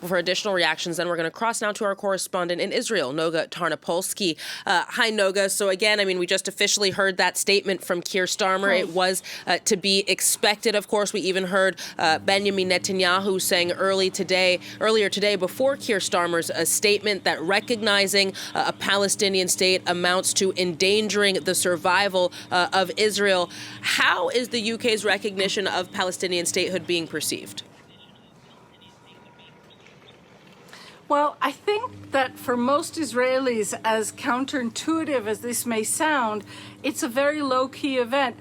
for additional reactions. Then we're going to cross now to our correspondent in Israel, Noga Tarnopolsky. Hi, Noga. So again, I mean, we just officially heard that statement from Keir Starmer. It was to be expected. Of course, we even heard Benjamin Netanyahu saying earlier today, before Keir Starmer's statement, that recognizing a Palestinian state amounts to endangering the survival of Israel. How is the UK's recognition of Palestinian statehood being perceived? Well, I think that for most Israelis, as counterintuitive as this may sound, it's a very low-key event.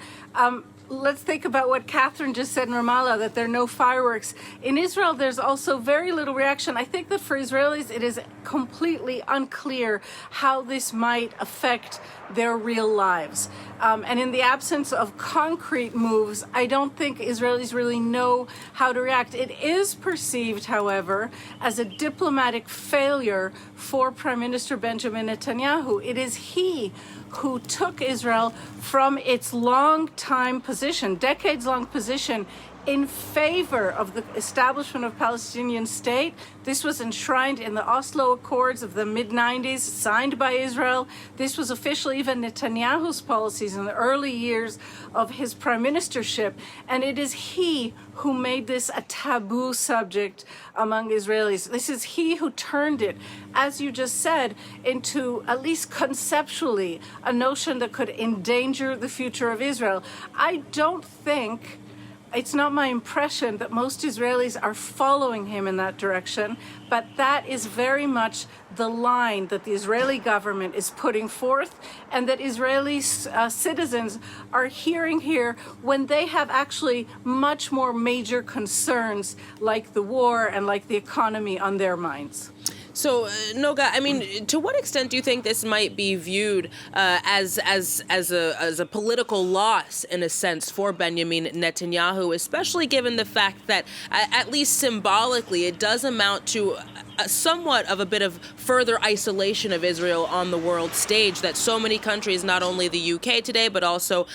Let's think about what Catherine just said in Ramallah, that there are no fireworks. In Israel, there's also very little reaction. I think that for Israelis, it is completely unclear how this might affect their real lives. And in the absence of concrete moves, I don't think Israelis really know how to react. It is perceived, however, as a diplomatic failure for Prime Minister Benjamin Netanyahu. It is he who took Israel from its long-time position, decades-long position, in favor of the establishment of Palestinian state. This was enshrined in the Oslo Accords of the mid-90s, signed by Israel. This was officially even Netanyahu's policies in the early years of his prime ministership. And it is he who made this a taboo subject among Israelis. This is he who turned it, as you just said, into, at least conceptually, a notion that could endanger the future of Israel. I don't think, it's not my impression that most Israelis are following him in that direction, but that is very much the line that the Israeli government is putting forth and that Israeli citizens are hearing here when they have actually much more major concerns like the war and like the economy on their minds. So, Noga, I mean, to what extent do you think this might be viewed as a political loss, in a sense, for Benjamin Netanyahu, especially given the fact that, at least symbolically, it does amount to somewhat of a bit of further isolation of Israel on the world stage, that so many countries, not only the UK today, but also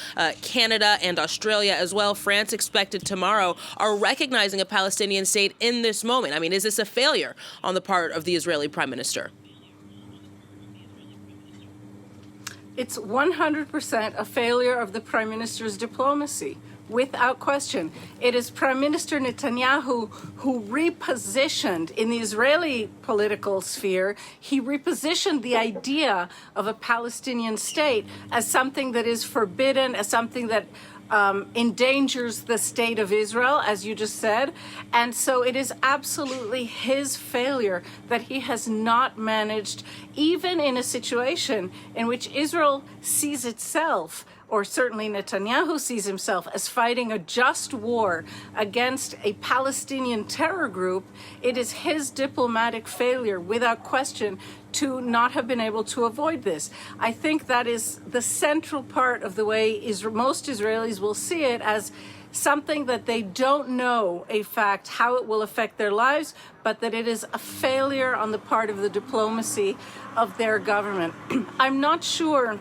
Canada and Australia as well, France expected tomorrow, are recognizing a Palestinian state in this moment? I mean, is this a failure on the part of the Israeli Prime Minister? It's 100% a failure of the Prime Minister's diplomacy. Without question. It is Prime Minister Netanyahu who repositioned in the Israeli political sphere, he repositioned the idea of a Palestinian state as something that is forbidden, as something that endangers the state of Israel, as you just said. And so it is absolutely his failure that he has not managed, even in a situation in which Israel sees itself, or certainly Netanyahu sees himself, as fighting a just war against a Palestinian terror group. It is his diplomatic failure, without question, to not have been able to avoid this. I think that is the central part of the way most Israelis will see it, as something that they don't know, a fact, how it will affect their lives, but that it is a failure on the part of the diplomacy of their government. I'm not sure,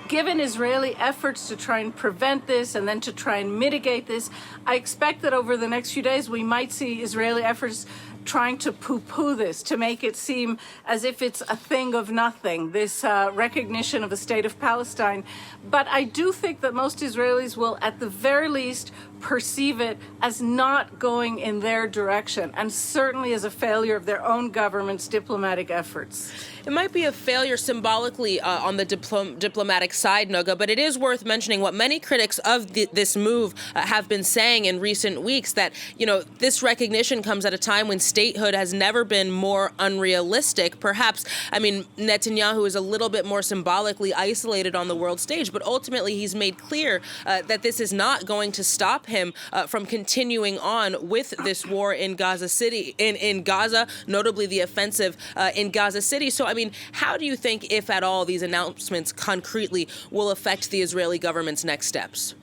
given Israeli efforts to try and prevent this and then to try and mitigate this, I expect that over the next few days we might see Israeli efforts trying to poo-poo this, to make it seem as if it's a thing of nothing, this recognition of the State of Palestine. But I do think that most Israelis will, at the very least, perceive it as not going in their direction, and certainly as a failure of their own government's diplomatic efforts. It might be a failure symbolically on the diplomatic side, Noga, but it is worth mentioning what many critics of this move have been saying in recent weeks, that, you know, this recognition comes at a time when statehood has never been more unrealistic. Perhaps, I mean, Netanyahu is a little bit more symbolically isolated on the world stage, but ultimately he's made clear that this is not going to stop him from continuing on with this war in Gaza City, in Gaza, notably the offensive in Gaza City. So, I mean, how do you think, if at all, these announcements concretely will affect the Israeli government's next steps?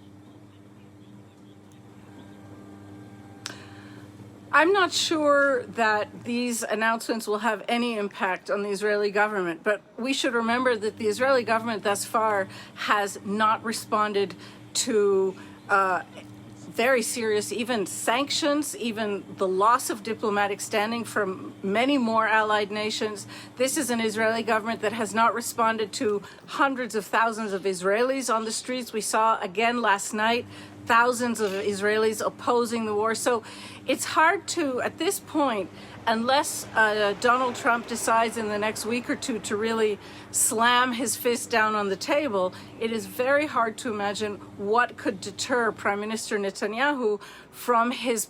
I'm not sure that these announcements will have any impact on the Israeli government, but we should remember that the Israeli government thus far has not responded to very serious, even sanctions, even the loss of diplomatic standing from many more allied nations. This is an Israeli government that has not responded to hundreds of thousands of Israelis on the streets. We saw again last night thousands of Israelis opposing the war. So it's hard to, at this point, unless Donald Trump decides in the next week or two to really slam his fist down on the table, it is very hard to imagine what could deter Prime Minister Netanyahu from his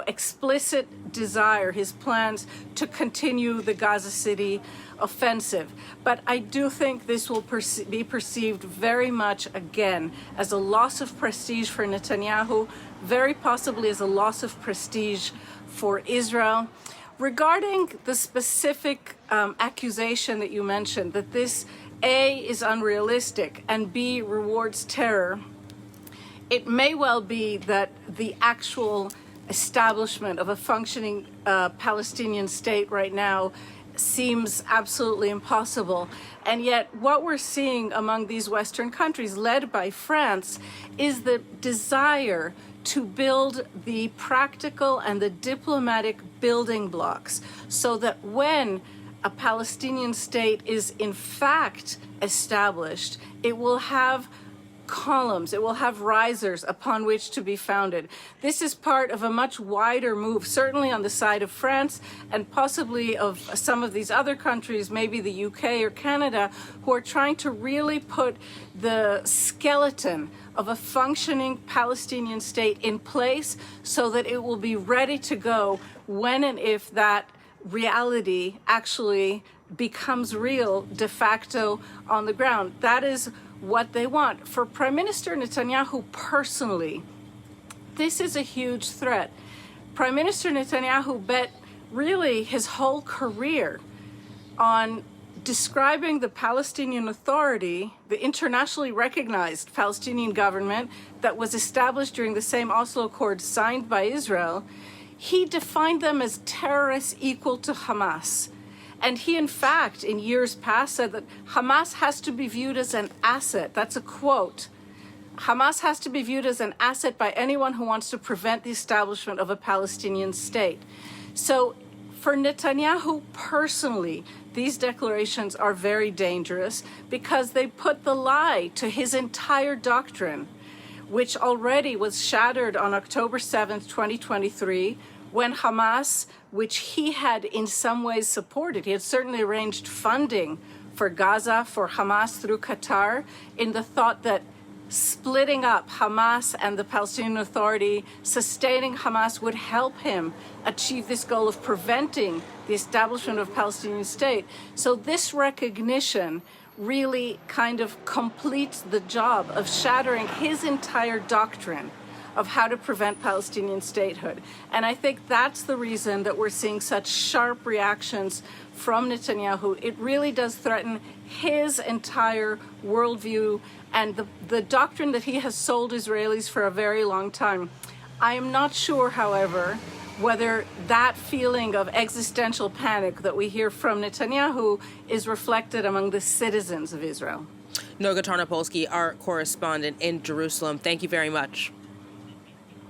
explicit desire, his plans to continue the Gaza City offensive. But I do think this will be perceived very much again as a loss of prestige for Netanyahu, very possibly as a loss of prestige for Israel. Regarding the specific accusation that you mentioned, that this A, is unrealistic, and B, rewards terror, it may well be that the actual establishment of a functioning Palestinian state right now seems absolutely impossible. And yet what we're seeing among these Western countries, led by France, is the desire to build the practical and the diplomatic building blocks so that when a Palestinian state is in fact established, it will have columns, it will have risers upon which to be founded. This is part of a much wider move, certainly on the side of France and possibly of some of these other countries, maybe the UK or Canada, who are trying to really put the skeleton of a functioning Palestinian state in place so that it will be ready to go when and if that reality actually becomes real de facto on the ground. That is what they want. For Prime Minister Netanyahu personally, this is a huge threat. Prime Minister Netanyahu bet really his whole career on describing the Palestinian Authority, the internationally recognized Palestinian government that was established during the same Oslo Accord signed by Israel. He defined them as terrorists equal to Hamas. And he, in fact, in years past said that Hamas has to be viewed as an asset. That's a quote. Hamas has to be viewed as an asset by anyone who wants to prevent the establishment of a Palestinian state. So for Netanyahu personally, these declarations are very dangerous because they put the lie to his entire doctrine, which already was shattered on October 7th, 2023, when Hamas, which he had in some ways supported, he had certainly arranged funding for Gaza, for Hamas through Qatar, in the thought that splitting up Hamas and the Palestinian Authority, sustaining Hamas, would help him achieve this goal of preventing the establishment of a Palestinian state. So this recognition really kind of completes the job of shattering his entire doctrine of how to prevent Palestinian statehood. And I think that's the reason that we're seeing such sharp reactions from Netanyahu. It really does threaten his entire worldview and the doctrine that he has sold Israelis for a very long time. I am not sure, however, whether that feeling of existential panic that we hear from Netanyahu is reflected among the citizens of Israel. Noga Tarnopolsky, our correspondent in Jerusalem, thank you very much.